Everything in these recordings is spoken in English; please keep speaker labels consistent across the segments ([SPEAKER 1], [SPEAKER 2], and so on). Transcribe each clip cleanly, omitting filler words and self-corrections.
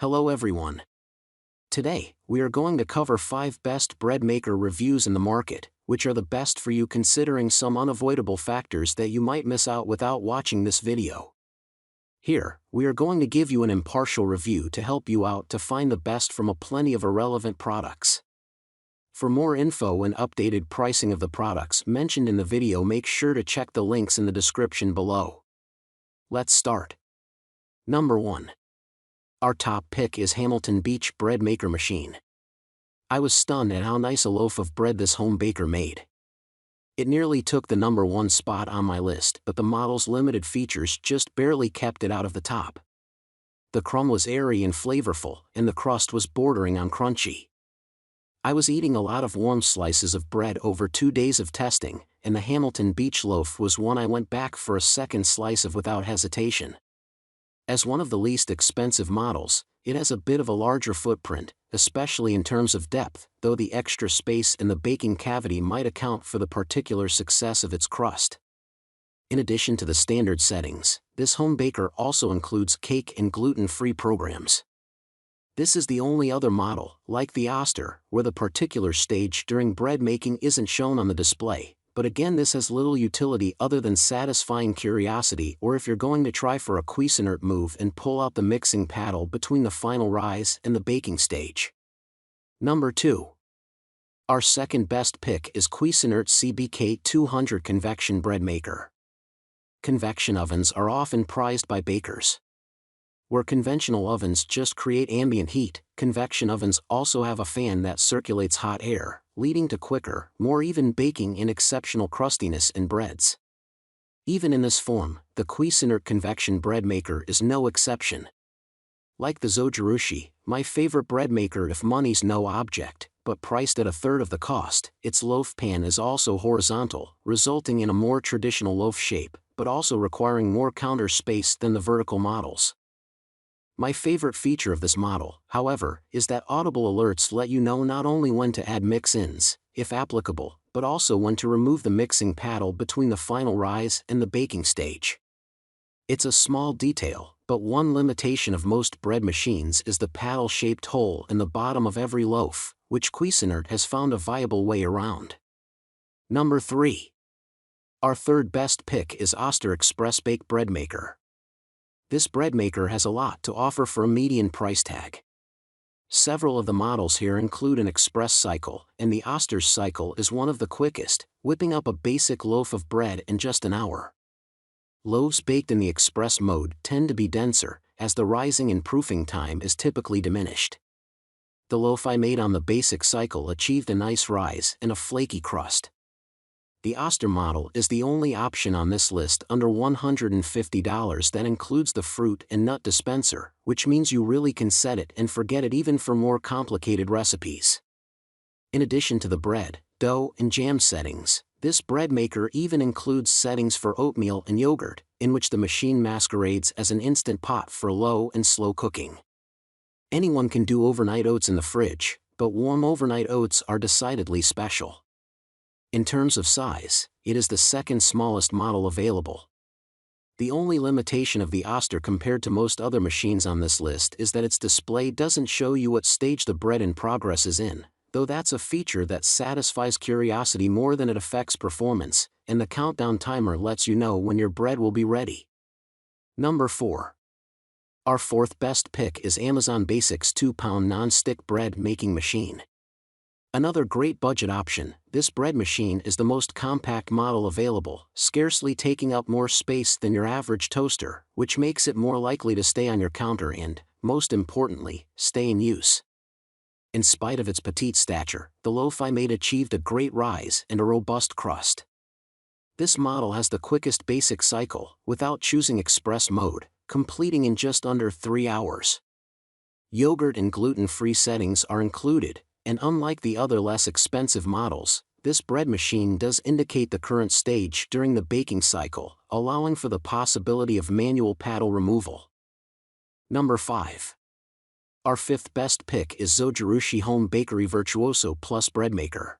[SPEAKER 1] Hello everyone. Today, we are going to cover 5 best bread maker reviews in the market, which are the best for you considering some unavoidable factors that you might miss out without watching this video. Here, we are going to give you an impartial review to help you out to find the best from a plenty of irrelevant products. For more info and updated pricing of the products mentioned in the video, make sure to check the links in the description below. Let's start. Number 1. Our top pick is Hamilton Beach Bread Maker Machine. I was stunned at how nice a loaf of bread this HomeBaker made. It nearly took the number 1 spot on my list, but the model's limited features just barely kept it out of the top. The crumb was airy and flavorful, and the crust was bordering on crunchy. I was eating a lot of warm slices of bread over 2 days of testing, and the Hamilton Beach loaf was one I went back for a second slice of without hesitation. As one of the least expensive models, it has a bit of a larger footprint, especially in terms of depth, though the extra space in the baking cavity might account for the particular success of its crust. In addition to the standard settings, this HomeBaker also includes cake and gluten-free programs. This is the only other model, like the Oster, where the particular stage during bread making isn't shown on the display, but again this has little utility other than satisfying curiosity or if you're going to try for a Cuisinart move and pull out the mixing paddle between the final rise and the baking stage. Number 2. Our second best pick is Cuisinart CBK 200 Convection Bread Maker. Convection ovens are often prized by bakers. Where conventional ovens just create ambient heat, convection ovens also have a fan that circulates hot air, leading to quicker, more even baking and exceptional crustiness in breads. Even in this form, the Cuisinart Convection Bread Maker is no exception. Like the Zojirushi, my favorite bread maker if money's no object, but priced at a third of the cost, its loaf pan is also horizontal, resulting in a more traditional loaf shape, but also requiring more counter space than the vertical models. My favorite feature of this model, however, is that audible alerts let you know not only when to add mix-ins, if applicable, but also when to remove the mixing paddle between the final rise and the baking stage. It's a small detail, but one limitation of most bread machines is the paddle-shaped hole in the bottom of every loaf, which Cuisinart has found a viable way around. Number 3. Our third best pick is Oster Expressbake Bread Maker. This bread maker has a lot to offer for a median price tag. Several of the models here include an express cycle, and the Oster's cycle is one of the quickest, whipping up a basic loaf of bread in just an hour. Loaves baked in the express mode tend to be denser, as the rising and proofing time is typically diminished. The loaf I made on the basic cycle achieved a nice rise and a flaky crust. The Oster model is the only option on this list under $150 that includes the fruit and nut dispenser, which means you really can set it and forget it even for more complicated recipes. In addition to the bread, dough, and jam settings, this bread maker even includes settings for oatmeal and yogurt, in which the machine masquerades as an instant pot for low and slow cooking. Anyone can do overnight oats in the fridge, but warm overnight oats are decidedly special. In terms of size, it is the second smallest model available. The only limitation of the Oster compared to most other machines on this list is that its display doesn't show you what stage the bread in progress is in, though that's a feature that satisfies curiosity more than it affects performance, and the countdown timer lets you know when your bread will be ready. Number 4. Our fourth best pick is Amazon Basics 2-pound non-stick bread making machine. Another great budget option, this bread machine is the most compact model available, scarcely taking up more space than your average toaster, which makes it more likely to stay on your counter and, most importantly, stay in use. In spite of its petite stature, the loaf I made achieved a great rise and a robust crust. This model has the quickest basic cycle, without choosing express mode, completing in just under 3 hours. Yogurt and gluten-free settings are included, and unlike the other less expensive models, this bread machine does indicate the current stage during the baking cycle, allowing for the possibility of manual paddle removal. Number 5. Our fifth best pick is Zojirushi HomeBakery Virtuoso Plus Breadmaker.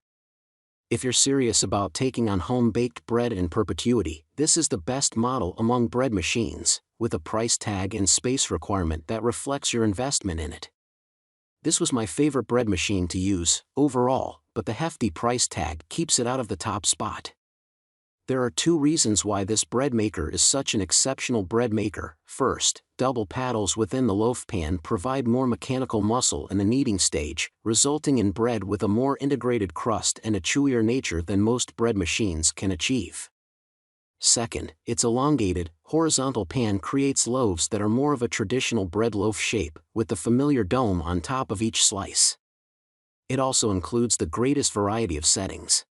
[SPEAKER 1] If you're serious about taking on home-baked bread in perpetuity, this is the best model among bread machines, with a price tag and space requirement that reflects your investment in it. This was my favorite bread machine to use, overall, but the hefty price tag keeps it out of the top spot. There are 2 reasons why this bread maker is such an exceptional bread maker. First, double paddles within the loaf pan provide more mechanical muscle in the kneading stage, resulting in bread with a more integrated crust and a chewier nature than most bread machines can achieve. Second, its elongated, horizontal pan creates loaves that are more of a traditional bread loaf shape, with the familiar dome on top of each slice. It also includes the greatest variety of settings.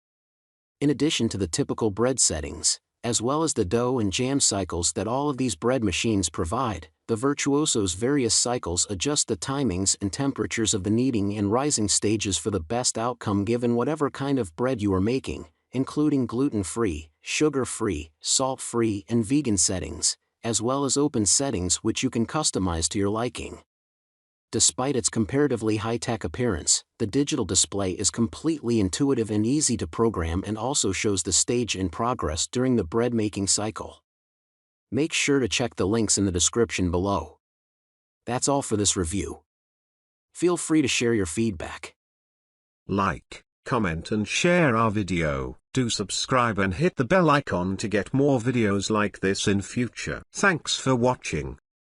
[SPEAKER 1] In addition to the typical bread settings, as well as the dough and jam cycles that all of these bread machines provide, the Virtuoso's various cycles adjust the timings and temperatures of the kneading and rising stages for the best outcome given whatever kind of bread you are making, including gluten-free, sugar-free, salt-free and vegan settings, as well as open settings which you can customize to your liking. Despite its comparatively high-tech appearance, the digital display is completely intuitive and easy to program and also shows the stage in progress during the bread making cycle. Make sure to check the links in the description below. That's all for this review. Feel free to share your feedback.
[SPEAKER 2] Like, comment and share our video. Do subscribe and hit the bell icon to get more videos like this in future. Thanks for watching.